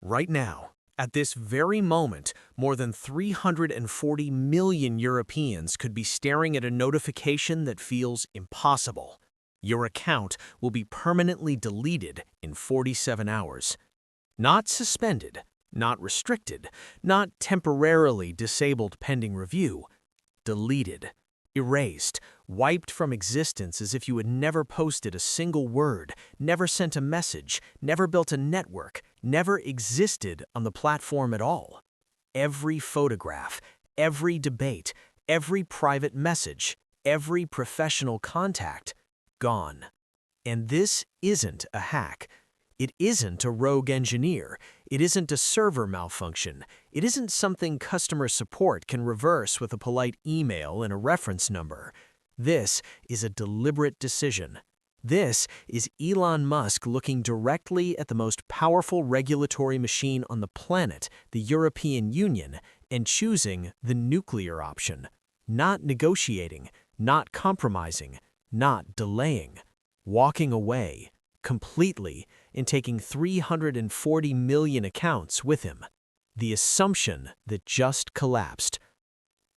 Right now, at this very moment, more than 340 million Europeans could be staring at a notification that feels impossible. Your account will be permanently deleted in 47 hours. Not suspended, not restricted, not temporarily disabled pending review. Deleted, erased, wiped from existence as if you had never posted a single word, never sent a message, never built a network, never existed on the platform at all. Every photograph, every debate, every private message, every professional contact, gone. And this isn't a hack. It isn't a rogue engineer. It isn't a server malfunction. It isn't something customer support can reverse with a polite email and a reference number. This is a deliberate decision. This is Elon Musk looking directly at the most powerful regulatory machine on the planet, the European Union, and choosing the nuclear option. Not negotiating, not compromising, not delaying. Walking away, completely, and taking 340 million accounts with him. The assumption that just collapsed.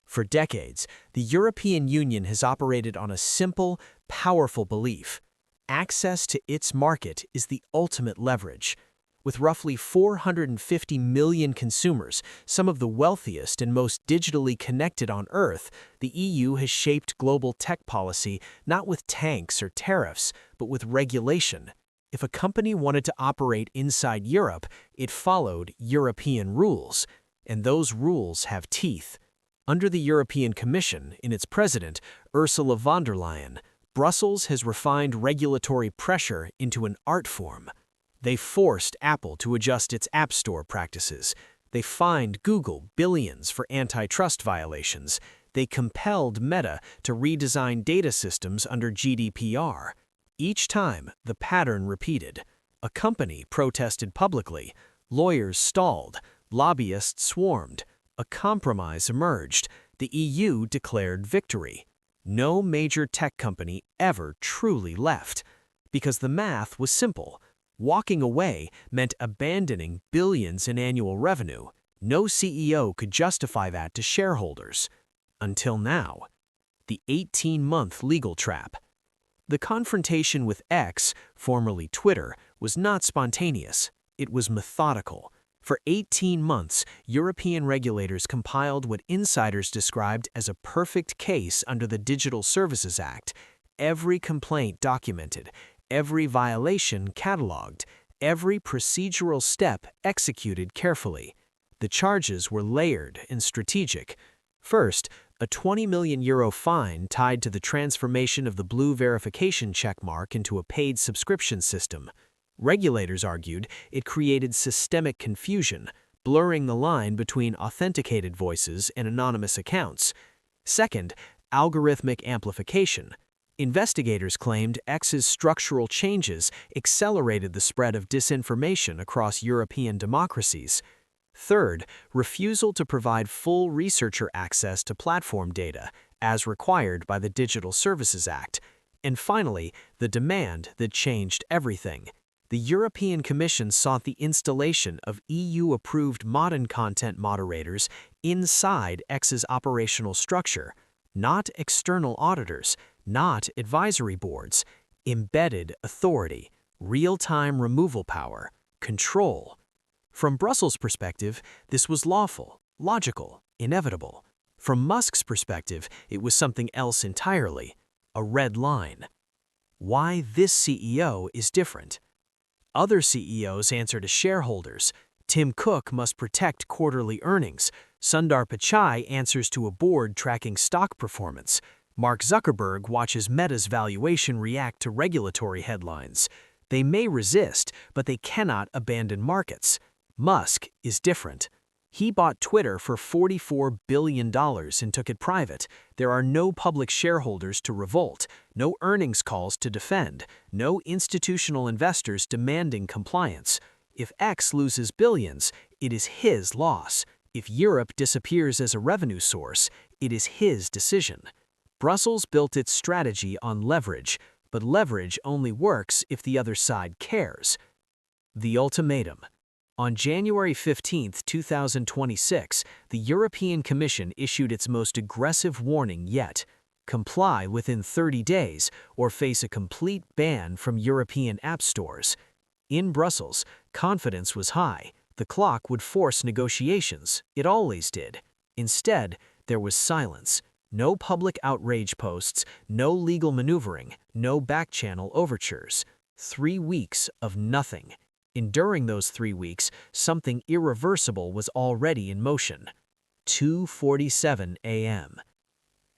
For decades, the European Union has operated on a simple, powerful belief. Access to its market is the ultimate leverage. With roughly 450 million consumers, some of the wealthiest and most digitally connected on Earth, the EU has shaped global tech policy not with tanks or tariffs, but with regulation. If a company wanted to operate inside Europe, it followed European rules, and those rules have teeth. Under the European Commission, in its president, Ursula von der Leyen, Brussels has refined regulatory pressure into an art form. They forced Apple to adjust its App Store practices. They fined Google billions for antitrust violations. They compelled Meta to redesign data systems under GDPR. Each time, the pattern repeated. A company protested publicly. Lawyers stalled. Lobbyists swarmed. A compromise emerged. The EU declared victory. No major tech company ever truly left. Because the math was simple. Walking away meant abandoning billions in annual revenue. No CEO could justify that to shareholders. Until now. The 18-month legal trap. The confrontation with X, formerly Twitter, was not spontaneous. It was methodical. For 18 months, European regulators compiled what insiders described as a perfect case under the Digital Services Act. Every complaint documented, every violation catalogued, every procedural step executed carefully. The charges were layered and strategic. First, a €20 million fine tied to the transformation of the blue verification checkmark into a paid subscription system. Regulators argued it created systemic confusion, blurring the line between authenticated voices and anonymous accounts. Second, algorithmic amplification. Investigators claimed X's structural changes accelerated the spread of disinformation across European democracies. Third, refusal to provide full researcher access to platform data, as required by the Digital Services Act. And finally, the demand that changed everything. The European Commission sought the installation of EU-approved modern content moderators inside X's operational structure, not external auditors, not advisory boards, embedded authority, real-time removal power, control. From Brussels' perspective, this was lawful, logical, inevitable. From Musk's perspective, it was something else entirely, a red line. Why this CEO is different. Other CEOs answer to shareholders. Tim Cook must protect quarterly earnings. Sundar Pichai answers to a board tracking stock performance. Mark Zuckerberg watches Meta's valuation react to regulatory headlines. They may resist, but they cannot abandon markets. Musk is different. He bought Twitter for $44 billion and took it private. There are no public shareholders to revolt, no earnings calls to defend, no institutional investors demanding compliance. If X loses billions, it is his loss. If Europe disappears as a revenue source, it is his decision. Brussels built its strategy on leverage, but leverage only works if the other side cares. The ultimatum. On January 15, 2026, the European Commission issued its most aggressive warning yet. Comply within 30 days or face a complete ban from European app stores. In Brussels, confidence was high. The clock would force negotiations. It always did. Instead, there was silence. No public outrage posts, no legal maneuvering, no back-channel overtures. 3 weeks of nothing. During those 3 weeks, something irreversible was already in motion. 2:47 a.m.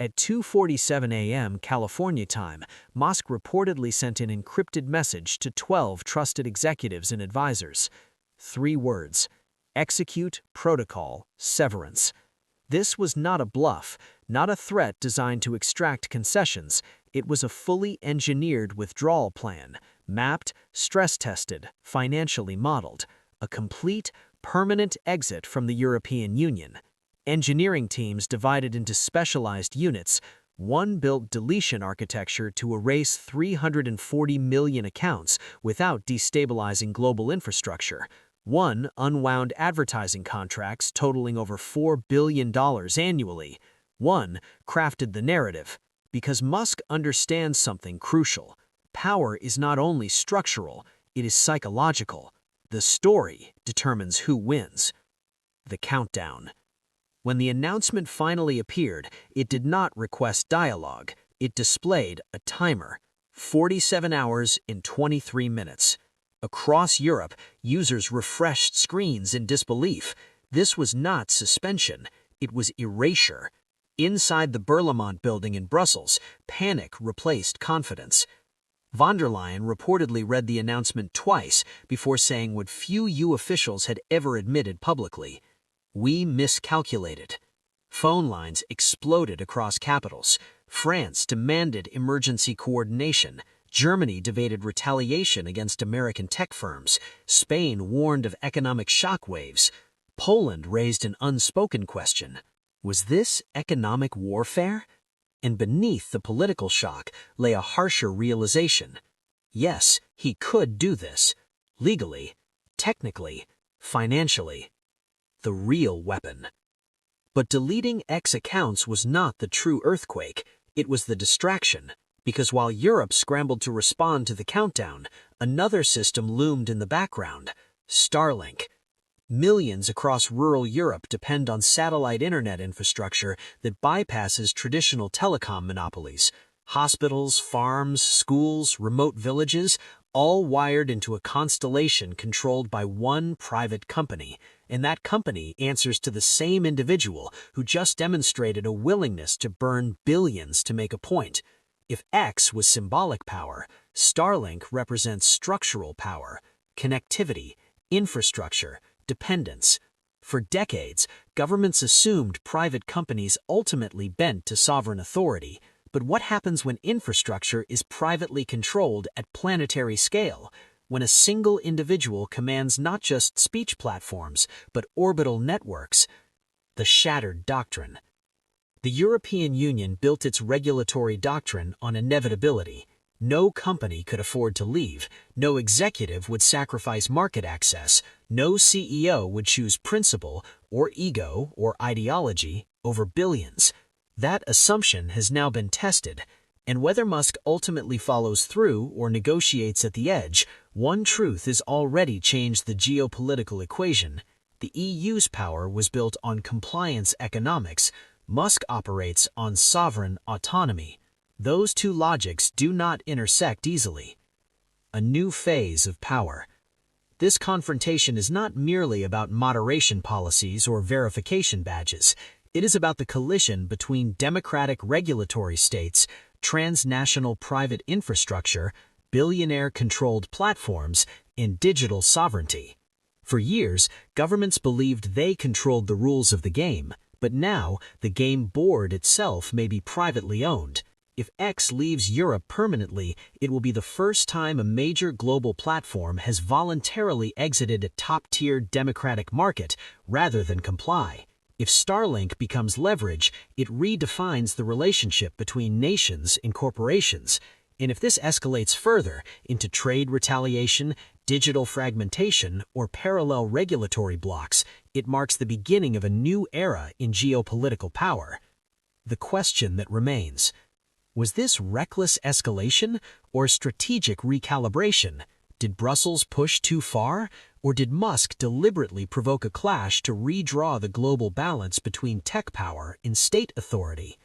At 2:47 a.m. California time, Musk reportedly sent an encrypted message to 12 trusted executives and advisors. 3 words: execute, protocol, severance. This was not a bluff, not a threat designed to extract concessions. It was a fully engineered withdrawal plan, mapped, stress-tested, financially modeled. A complete, permanent exit from the European Union. Engineering teams divided into specialized units. One built deletion architecture to erase 340 million accounts without destabilizing global infrastructure. One unwound advertising contracts totaling over $4 billion annually. One crafted the narrative. Because Musk understands something crucial. Power is not only structural, it is psychological. The story determines who wins. The countdown. When the announcement finally appeared, it did not request dialogue. It displayed a timer. 47 hours and 23 minutes. Across Europe, users refreshed screens in disbelief. This was not suspension. It was erasure. Inside the Berlaymont building in Brussels, panic replaced confidence. Von der Leyen reportedly read the announcement twice before saying what few EU officials had ever admitted publicly. We miscalculated. Phone lines exploded across capitals. France demanded emergency coordination. Germany debated retaliation against American tech firms. Spain warned of economic shockwaves. Poland raised an unspoken question. Was this economic warfare? And beneath the political shock lay a harsher realization. Yes, he could do this. Legally, technically, financially. The real weapon. But deleting X accounts was not the true earthquake. It was the distraction. Because while Europe scrambled to respond to the countdown, another system loomed in the background. Starlink. Millions across rural Europe depend on satellite internet infrastructure that bypasses traditional telecom monopolies. Hospitals, farms, schools, remote villages, all wired into a constellation controlled by one private company. And that company answers to the same individual who just demonstrated a willingness to burn billions to make a point. If X was symbolic power, Starlink represents structural power, connectivity, infrastructure, dependence. For decades, governments assumed private companies ultimately bent to sovereign authority. But what happens when infrastructure is privately controlled at planetary scale? When a single individual commands not just speech platforms, but orbital networks? The shattered doctrine. The European Union built its regulatory doctrine on inevitability. No company could afford to leave. No executive would sacrifice market access. No CEO would choose principle or ego or ideology over billions. That assumption has now been tested. And whether Musk ultimately follows through or negotiates at the edge, one truth has already changed the geopolitical equation. The EU's power was built on compliance economics. Musk operates on sovereign autonomy. Those two logics do not intersect easily. A new phase of power. This confrontation is not merely about moderation policies or verification badges. It is about the collision between democratic regulatory states, transnational private infrastructure, billionaire-controlled platforms, and digital sovereignty. For years, governments believed they controlled the rules of the game, but now the game board itself may be privately owned. If X leaves Europe permanently, it will be the first time a major global platform has voluntarily exited a top-tier democratic market rather than comply. If Starlink becomes leverage, it redefines the relationship between nations and corporations. And if this escalates further into trade retaliation, digital fragmentation, or parallel regulatory blocks, it marks the beginning of a new era in geopolitical power. The question that remains: was this reckless escalation or strategic recalibration? Did Brussels push too far, or did Musk deliberately provoke a clash to redraw the global balance between tech power and state authority?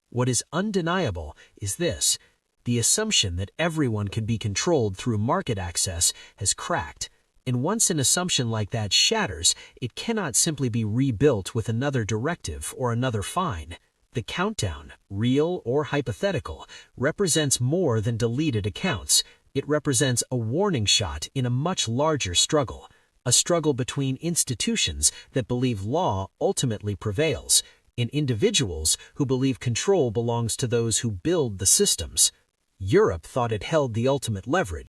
What is undeniable is this: the assumption that everyone can be controlled through market access has cracked. And once an assumption like that shatters, it cannot simply be rebuilt with another directive or another fine. The countdown, real or hypothetical, represents more than deleted accounts. It represents a warning shot in a much larger struggle, a struggle between institutions that believe law ultimately prevails, and individuals who believe control belongs to those who build the systems. Europe thought it held the ultimate leverage.